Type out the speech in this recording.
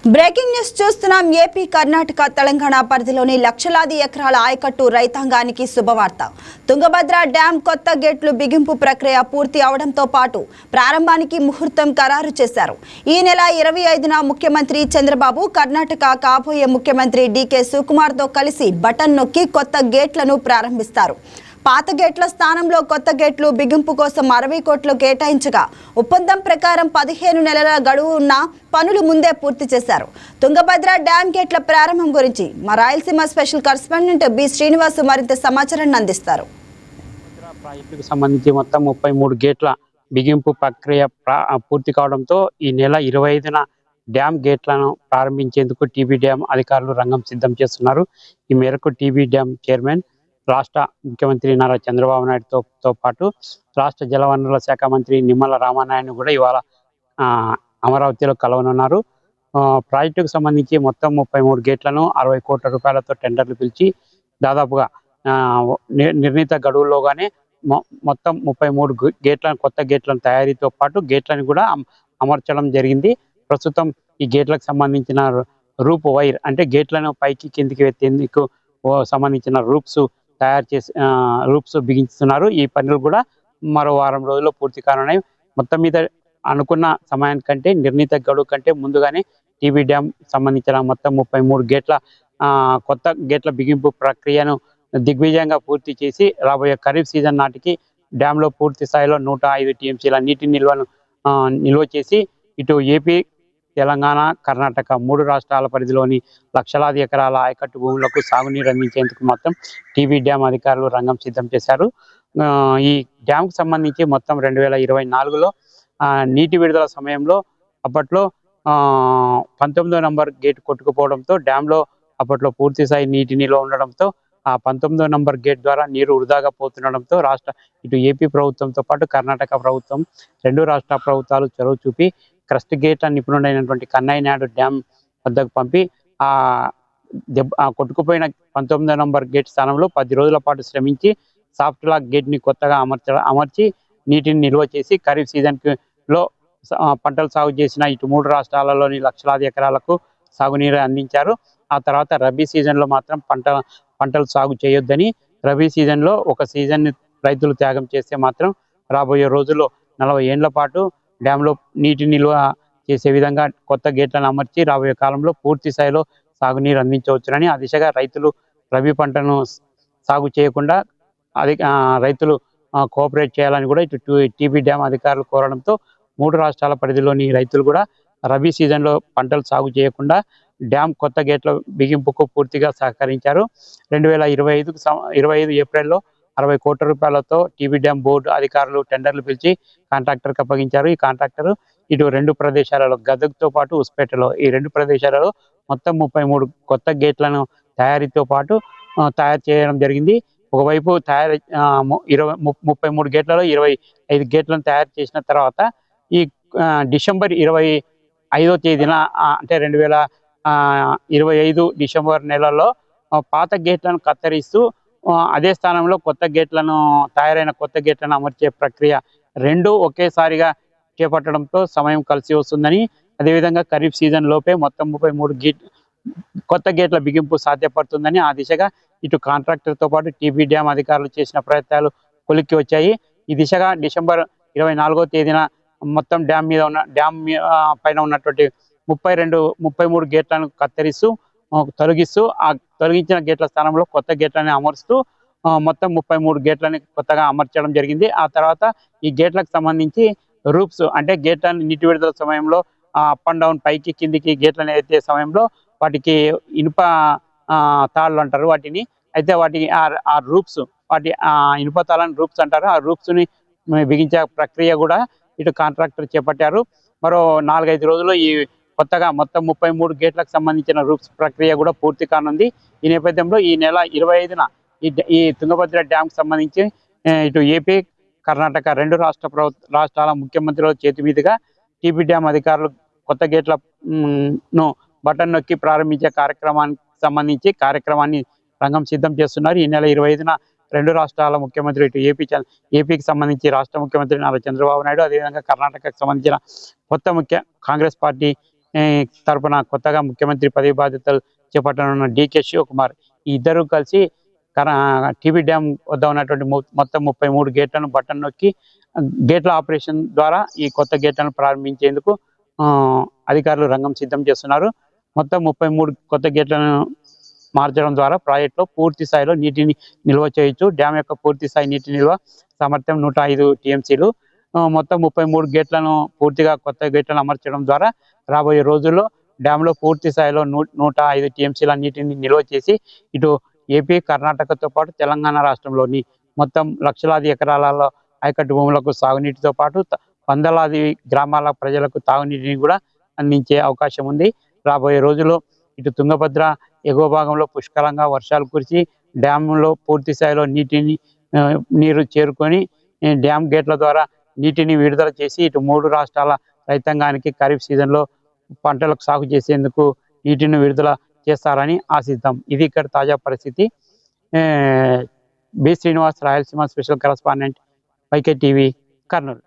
Breaking news చూస్తున్నాం. AP, Karnataka, Telangana పరిధిలోని లక్షలాది ఎకరాల ఆయకట్టు రైతాంగానికి శుభవార్త. తుంగభద్ర డ్యాం కొత్త గేట్లు బిగింపు ప్రక్రియ పూర్తి అవడంతో పాటు ప్రారంభానికి ముహూర్తం ఖరారు చేశారు. ఈ నెల 25న ముఖ్యమంత్రి చంద్రబాబు కర్ణాటక కాబోయే ముఖ్యమంత్రి డీకే శివకుమార్తో కలిసి బటన్ నొక్కి కొత్త గేట్లను ప్రారంభిస్తారు. పాత గేట్ల స్థానంలో కొత్త గేట్లు బిగింపు కోసం 60 కోట్లు కేటాయించగా ఒప్పందం ప్రకారం 15 నెలల గడువు ఉన్న పనులు ముందే పూర్తి చేశారు. తుంగభద్ర డ్యాం గేట్ల ప్రారంభం గురించి మా Rayalaseema special correspondent B Srinivas మరింత సమాచారాన్ని అందిస్తారు. ప్రాజెక్టుకు సంబంధించి మొత్తం 33 గేట్ల బిగింపు ప్రక్రియ పూర్తి కావడంతో ఈ నెల 25న డ్యాం గేట్లను ప్రారంభించేందుకు టీబీ డ్యాం అధికారులు రంగం సిద్ధం చేస్తున్నారు. ఈ మేరకు టీబీ డ్యాం చైర్మన్ రాష్ట్ర ముఖ్యమంత్రి నారా చంద్రబాబు నాయుడుతో పాటు రాష్ట్ర జలవనరుల శాఖ మంత్రి నిమ్మల రామానాయుడు కూడా ఇవాళ అమరావతిలో కలవనున్నారు. ప్రాజెక్టుకు సంబంధించి మొత్తం 33 గేట్లను 60 కోట్ల రూపాయలతో టెండర్లు పిలిచి దాదాపుగా నిర్ణీత గడువుల్లోగానే మొత్తం 33 గేట్లను కొత్త గేట్లను తయారీతో పాటు గేట్లను కూడా అమర్చడం జరిగింది. ప్రస్తుతం ఈ గేట్లకు సంబంధించిన రూప్ వైర్ అంటే గేట్లను పైకి కిందికి ఎత్తేందుకు సంబంధించిన రూప్స్ బిగించుతున్నారు. ఈ పనులు కూడా మరో వారం రోజుల్లో పూర్తి కానున్నాయి. మొత్తం మీద అనుకున్న సమయానికంటే నిర్ణీత గడువు కంటే ముందుగానే టీబీ డ్యాం సంబంధించిన మొత్తం 33 గేట్ల కొత్త గేట్ల బిగింపు ప్రక్రియను దిగ్విజయంగా పూర్తి చేసి రాబోయే ఖరీఫ్ సీజన్ నాటికి డ్యాంలో పూర్తి స్థాయిలో 105 టీఎంసీల నీటి నిల్వ చేసి ఇటు ఏపీ, తెలంగాణ, కర్ణాటక 3 రాష్ట్రాల పరిధిలోని లక్షలాది ఎకరాల ఆయకట్టు భూములకు సాగునీరు అందించేందుకు మొత్తం టీబీ డ్యాం అధికారులు రంగం సిద్ధం చేశారు. ఈ డ్యాంకు సంబంధించి మొత్తం 2024లో నీటి విడుదల సమయంలో అప్పట్లో 19వ నంబర్ గేట్ కొట్టుకుపోవడంతో డ్యాంలో అప్పట్లో పూర్తి స్థాయి నీటి నిల్వ ఉండడంతో ఆ 19వ నంబర్ గేట్ ద్వారా నీరు వృధాగా పోతుండడంతో ఇటు ఏపీ ప్రభుత్వంతో పాటు కర్ణాటక ప్రభుత్వం 2 రాష్ట్ర ప్రభుత్వాలు చొరవ చూపి క్రస్ట్ గేట్ల నిపుణుడైనటువంటి కన్నయ్య నాయుడు డ్యాం వద్దకు పంపి కొట్టుకుపోయిన 19వ నంబర్ గేట్ స్థానంలో 10 రోజుల పాటు శ్రమించి సాఫ్ట్ లాక్ గేట్ ని కొత్తగా అమర్చి నీటిని నిల్వ చేసి ఖరీఫ్ సీజన్ లో పంటలు సాగు చేసిన ఇటు 3 రాష్ట్రాలలోని లక్షలాది ఎకరాలకు సాగునీరు అందించారు. ఆ తర్వాత రబీ సీజన్ లో మాత్రం పంటలు సాగు చేయొద్దని, రబీ సీజన్ లో ఒక సీజన్ రైతులు త్యాగం చేస్తే మాత్రం రాబోయే రోజుల్లో 40 ఏళ్ల పాటు డ్యాంలో నీటి నిల్వ చేసే విధంగా కొత్త గేట్లను అమర్చి రాబోయే కాలంలో పూర్తి స్థాయిలో సాగునీరు అందించవచ్చునని, ఆ దిశగా రైతులు రబీ పంటను సాగు చేయకుండా రైతులు కోఆపరేట్ చేయాలని కూడా ఇటు టీబీ డ్యాం అధికారులు కోరడంతో 3 రాష్ట్రాల పరిధిలోని రైతులు కూడా రబీ సీజన్లో పంటలు సాగు చేయకుండా డ్యాం కొత్త గేట్ల బిగింపుకు పూర్తిగా సహకరించారు. 2025 ఏప్రిల్లో 60 కోట్ల రూపాయలతో టీబీ డ్యాం బోర్డు అధికారులు టెండర్లు పిలిచి కాంట్రాక్టర్కి అప్పగించారు. ఈ కాంట్రాక్టర్ ఇటు 2 ప్రదేశాలలో గదగ్తో పాటు ఉస్పేటలో ఈ 2 ప్రదేశాలలో మొత్తం 33 కొత్త గేట్లను తయారీతో పాటు తయారు చేయడం జరిగింది. ఒకవైపు 33 గేట్లలో 25 గేట్లను తయారు చేసిన తర్వాత ఈ డిసెంబర్ 25వ తేదీన అంటే 2025 డిసెంబర్ నెలలో పాత గేట్లను కత్తిరిస్తూ అదే స్థానంలో తయారైన కొత్త గేట్లను అమర్చే ప్రక్రియ 2 ఒకేసారిగా చేపట్టడంతో సమయం కలిసి వస్తుందని, అదేవిధంగా ఖరీఫ్ సీజన్ లోపే మొత్తం 33 కొత్త గేట్ల బిగింపు సాధ్యపడుతుందని ఆ దిశగా ఇటు కాంట్రాక్టర్తో పాటు టీబీ డ్యాం అధికారులు చేసిన ప్రయత్నాలు కొలిక్కి వచ్చాయి. ఈ దిశగా డిసెంబర్ 24వ తేదీన మొత్తం డ్యాం పైన ఉన్నటువంటి 33 గేట్లను తొలగిస్తూ ఆ తొలగించిన గేట్ల స్థానంలో కొత్త గేట్లని అమరుస్తూ మొత్తం 33 గేట్లని కొత్తగా అమర్చడం జరిగింది. ఆ తర్వాత ఈ గేట్లకు సంబంధించి రూప్స్ అంటే గేట్లను నీటి విడుదల సమయంలో అప్ అండ్ డౌన్ పైకి కిందికి గేట్లను ఎత్తే సమయంలో వాటికి ఇనుప తాళ్ళు అంటారు వాటిని. అయితే వాటికి ఆ రూప్స్ ఇనుప తాళ్ళని రూప్స్ అంటారు. ఆ రూప్స్ని బిగించే ప్రక్రియ కూడా ఇటు కాంట్రాక్టర్ చేపట్టారు. మరో 4-5 రోజుల్లో ఈ కొత్తగా మొత్తం 33 గేట్లకు సంబంధించిన రూప్స్ ప్రక్రియ కూడా పూర్తి కానుంది. ఈ నేపథ్యంలో ఈ నెల 25న ఈ తుంగభద్ర డ్యాంకు సంబంధించి ఇటు ఏపీ, కర్ణాటక 2 రాష్ట్రాల ముఖ్యమంత్రుల చేతి మీదుగా టీబీ డ్యాం అధికారులు కొత్త గేట్లను బటన్ నొక్కి ప్రారంభించే కార్యక్రమాన్ని రంగం సిద్ధం చేస్తున్నారు. ఈ నెల 25న 2 రాష్ట్రాల ముఖ్యమంత్రి ఇటు ఏపీకి సంబంధించి రాష్ట్ర ముఖ్యమంత్రి నారా చంద్రబాబు నాయుడు, అదేవిధంగా కర్ణాటకకు సంబంధించిన కాంగ్రెస్ పార్టీ తరపున కొత్తగా ముఖ్యమంత్రి పదవి బాధ్యతలు చేపట్టనున్న డికే శివకుమార్ ఈ ఇద్దరు కలిసి టీబీ డ్యామ్ వద్ద ఉన్నటువంటి మొత్తం 33 గేట్లను బటన్ నొక్కి గేట్ల ఆపరేషన్ ద్వారా ఈ కొత్త గేట్లను ప్రారంభించేందుకు అధికారులు రంగం సిద్ధం చేస్తున్నారు. మొత్తం 33 కొత్త గేట్లను మార్చడం ద్వారా ప్రాజెక్టులో పూర్తి స్థాయిలో నీటిని నిల్వ చేయొచ్చు. డ్యామ్ యొక్క పూర్తి స్థాయి నీటి నిల్వ సామర్థ్యం 105 టీఎంసీలు. మొత్తం 33 గేట్లను పూర్తిగా కొత్త గేట్లను అమర్చడం ద్వారా రాబోయే రోజుల్లో డ్యాంలో పూర్తి స్థాయిలో 105 టీఎంసీల నీటిని నిల్వ చేసి ఇటు ఏపీ, కర్ణాటకతో పాటు తెలంగాణ రాష్ట్రంలోని మొత్తం లక్షలాది ఎకరాలలో ఆయకట్టు భూములకు సాగునీటితో పాటు వందలాది గ్రామాల ప్రజలకు తాగునీటిని కూడా అందించే అవకాశం ఉంది. రాబోయే రోజుల్లో ఇటు తుంగభద్ర ఎగువ భాగంలో పుష్కలంగా వర్షాలు కురిసి డ్యాంలో పూర్తి స్థాయిలో నీరు చేరుకొని డ్యామ్ గేట్ల ద్వారా నీటిని విడుదల చేసి ఇటు 3 రాష్ట్రాల రైతాంగానికి ఖరీఫ్ సీజన్లో పంటలకు సాగు చేసేందుకు నీటిని విడుదల చేస్తారని ఆశిద్దాం. ఇది ఇక్కడ తాజా పరిస్థితి. B Srinivas, Rayalaseema special correspondent, YK TV, Kurnool.